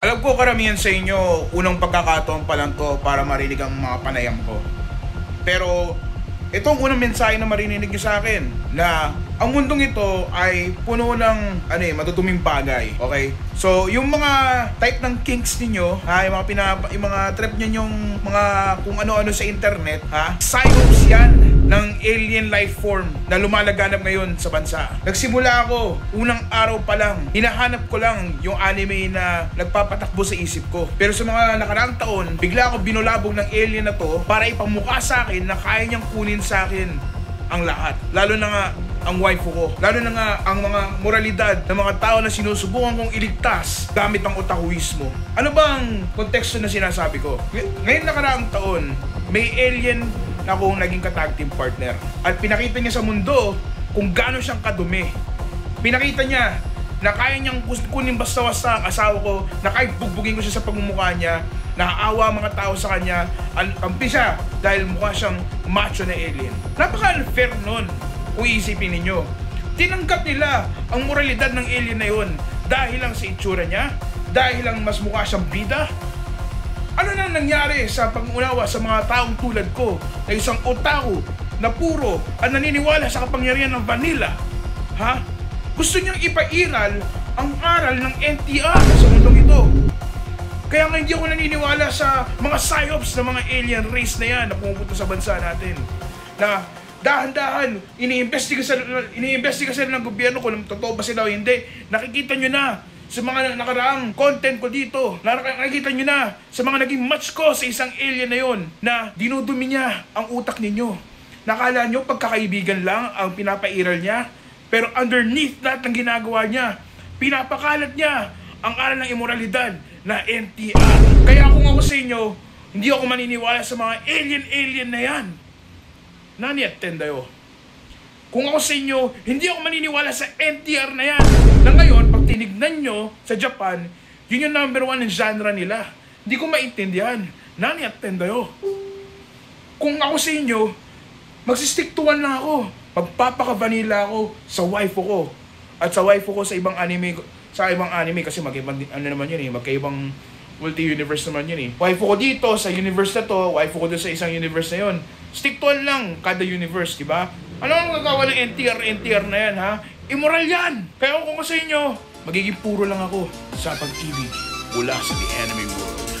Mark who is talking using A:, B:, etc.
A: Alam ko karamihan sa inyo, unang pagkakataon pa lang to para marinig ang mga panayam ko. Pero itong unang mensahe na marinig niyo sa akin na ang mundong ito ay puno ng matutuming bagay, okay? So, yung mga type ng kinks ninyo, yung mga trip niyo yung mga kung ano-ano sa internet, psyops yan ng alien life form na lumalaganap ngayon sa bansa. Nagsimula ako, unang araw pa lang, hinahanap ko lang yung anime na nagpapatakbo sa isip ko. Pero sa mga nakaraang taon, bigla ako binulabog ng alien na to para ipamukha sa akin na kaya niyang kunin sa akin ang lahat. Lalo na nga ang waifu ko. Lalo na nga ang mga moralidad ng mga tao na sinusubukan kong iligtas gamit ang otakuismo. Ano ba ang konteksto na sinasabi ko? Ngayon nakaraang taon, may alien na akong naging ka-tag team partner. At pinakita niya sa mundo kung gaano siyang kadumi. Pinakita niya na kaya niyang kunin basta-basta ang asawa ko, na kahit bugbugin ko siya sa pagmumukha niya, naaawa mga tao sa kanya, kampi siya dahil mukha siyang macho na alien. Napaka-unfair nun kung iisipin ninyo. Tinanggap nila ang moralidad ng alien na yun dahil lang sa itsura niya, dahil lang mas mukha siyang bida. Ano na nangyari sa pag-unawa sa mga taong tulad ko na isang otaku na puro ang naniniwala sa kapangyarihan ng vanilla? Gusto niyang ipairal ang aral ng NTR sa mundong ito. Kaya nga hindi ako naniniwala sa mga psyops na mga alien race na yan na pumupunta sa bansa natin. Na dahan-dahan, iniimbestigasyon ng gobyerno kung totoo ba sila o hindi. Nakikita nyo na sa mga nakaraang content ko dito. Nakikita nyo na sa mga naging match ko sa isang alien na yon na dinudumi niya ang utak ninyo. Nakala nyo pagkakaibigan lang ang pinapairal niya, pero underneath lahat ng ginagawa niya, pinapakalat niya ang aral ng immoralidad na NTR. Kaya kung ako sa inyo, hindi ako maniniwala sa mga alien na yan. Nani at tendayo. Kung ako sa inyo, hindi ako maniniwala sa NTR na yan. Na ngayon, pag tinignan nyo sa Japan, yun yung number 1 ng genre nila. Hindi ko maintindihan. Nani at tendayo. Kung ako sa inyo, magsistick to one lang ako. Magpapaka-vanilla ako sa waifu ko. At sa waifu ko sa ibang anime kasi magkaibang magkaibang multi-universe naman yun eh. Waifu ko dito sa universe na to, waifu ko doon sa isang universe na yun. Stick to one lang kada universe, di ba? Ano ang gagawa ng NTR na yan, Immoral yan! Kaya kung sa inyo, magiging puro lang ako sa pag-ibig mula sa The Anime World.